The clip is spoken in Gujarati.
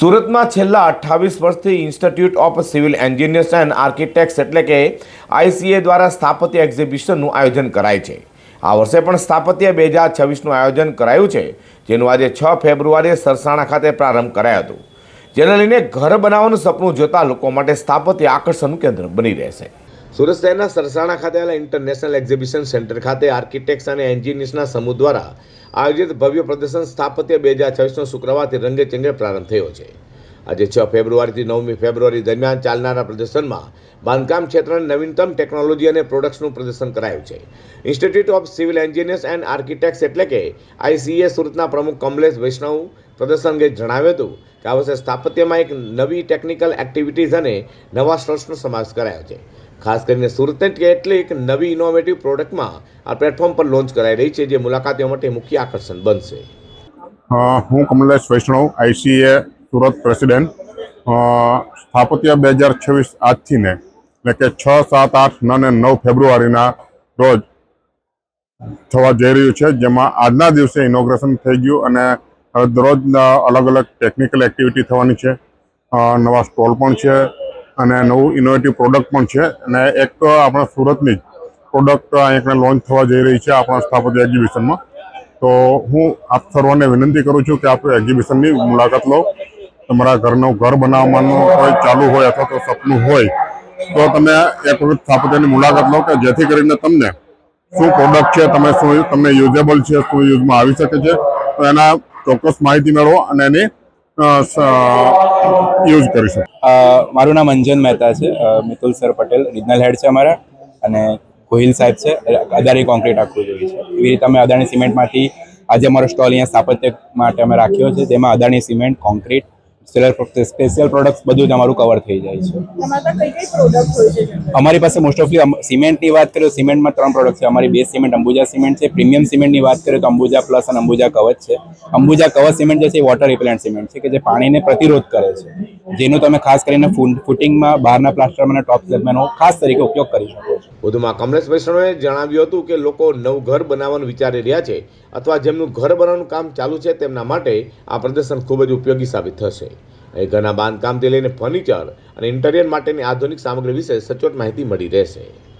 સુરતમાં છેલ્લા 28 વર્ષથી institute of civil engineers and architects એટલે કે આઈસીએ દ્વારા સ્થાપત્ય એક્ઝિબિશનનું આયોજન કરાય છે। આ વર્ષે પણ સ્થાપત્ય 2026નું આયોજન કરાયું છે, જેનું આજે 6 ફેબ્રુઆરીએ સરસાણા ખાતે પ્રારંભ કરાયો હતો। જેને લઈને ઘર બનાવવાનું સપનું જોતા લોકો માટે સ્થાપત્ય આકર્ષણનું કેન્દ્ર બની રહેશે। સુરત શહેરના સરસાણા ખાતે આવેલા ઇન્ટરનેશનલ એક્ઝિબિશન સેન્ટર ખાતે આર્કિટેક્ટ્સ અને એન્જિનિયર્સના સમૂહ દ્વારા આયોજિત ભવ્ય પ્રદર્શન સ્થાપત્ય 2026નો શુક્રવારથી રંગેચંગે પ્રારંભ થયો છે। આજે 6 ફેબ્રુઆરીથી 9મી ફેબ્રુઆરી દરમિયાન ચાલનારા પ્રદર્શનમાં બાંધકામ ક્ષેત્રની નવીનતમ ટેકનોલોજી અને પ્રોડક્ટ્સનું પ્રદર્શન કરાયું છે। Institute of civil engineers and architects એટલે કે આઈસીએ સુરતના પ્રમુખ કમલેશ વૈષ્ણવ પ્રદર્શન અંગે જણાવ્યું હતું કે આ વર્ષે સ્થાપત્યમાં એક નવી ટેકનિકલ એક્ટિવિટીઝ અને નવા સ્ટ્રક્ચરનો સમાવેશ કરાયો છે। ખાસ કરીને સુરતની કેટલીક નવી ઇનોવેટિવ પ્રોડક્ટમાં આ પ્લેટફોર્મ પર લોન્ચ કરાઈ રહી છે, જે મુલાકાતીઓ માટે મુખ્ય આકર્ષણ બનશે। હું કમલેશ વૈષ્ણવ, આઈસીએ સુરત પ્રેસિડેન્ટ। સ્થાપત્ય 2026 આજથી ને એટલે કે 6, 7, 8 અને 9 ફેબ્રુઆરીના રોજ થવા જઈ રહ્યું છે, જેમાં આજના દિવસે ઇનોગ્રેશન થઈ ગયું અને દરરોજ અલગ અલગ ટેકનિકલ એક્ટિવિટી થવાની છે, નવા સ્ટોલ પણ છે અને નવું ઇનોવેટિવ પ્રોડક્ટ પણ છે। અને એક આપણા સુરતની જ પ્રોડક્ટ અહીંયા લોન્ચ થવા જઈ રહી છે આપણા સ્થાપત્ય એક્ઝિબિશનમાં। તો હું આપ સર્વને વિનંતી કરું છું કે આપ એક્ઝિબિશનની મુલાકાત લો। તમારા ઘરનું ઘર બનાવવાનું કોઈ ચાલુ હોય અથવા તો સપનું હોય તો તમે એક વખત સ્થાપત્યની મુલાકાત લો, કે જેથી કરીને તમને શું પ્રોડક્ટ છે, તમને યુઝેબલ છે, શું યુઝમાં આવી શકે છે, તો એના ચોક્કસ માહિતી મેળવો અને એની યુઝ કરી શકો। મારું નામ અંજન મહેતા છે, Mitul sir Patel regional head છે અમારા, અને ગોહિલ સાહેબ છે અદાણી કોન્ક્રીટ આખું જોઈએ છે। એવી રીતે અમે અદાણી સિમેન્ટમાંથી આજે અમારો સ્ટોલ અહીંયા સ્થાપત્ય માટે અમે રાખ્યો છે, જેમાં Adani cement, concrete, special products બધું જ અમારું કવર થઈ જાય છે। અમારી પાસે મોસ્ટ ઓફલી સિમેન્ટની વાત કરીએ તો સિમેન્ટમાં 3 પ્રોડક્ટ છે। અમારી બેઝ સિમેન્ટ અંબુજા સિમેન્ટ છે। પ્રીમિયમ સિમેન્ટની વાત કરીએ તો અંબુજા પ્લસ અને અંબુજા કવચ છે। અંબુજા કવચ સિમેન્ટ જે છે એ વોટર રિપેલન્ટ સિમેન્ટ છે, કે જે પાણીને પ્રતિરોધ કરે છે, જેનું તમે ખાસ કરીને ફૂટિંગમાં બહારના પ્લાસ્ટરમાં અને ટોપ સ્લેબમાં ખાસ તરીકે ઉપયોગ કરી શકો છો। વધુમાં કમલેશ વૈષ્ણવે જણાવ્યું હતું કે લોકો નવું ઘર બનાવવાનું વિચારી રહ્યા છે અથવા જેમનું ઘર બનાવવાનું કામ ચાલુ છે, તેમના માટે આ પ્રદર્શન ખૂબ જ ઉપયોગી સાબિત થશે। અહીં ઘરના બાંધકામથી લઈને ફર્નિચર અને ઇન્ટિરિયર માટેની આધુનિક સામગ્રી વિશે સચોટ માહિતી મળી રહેશે।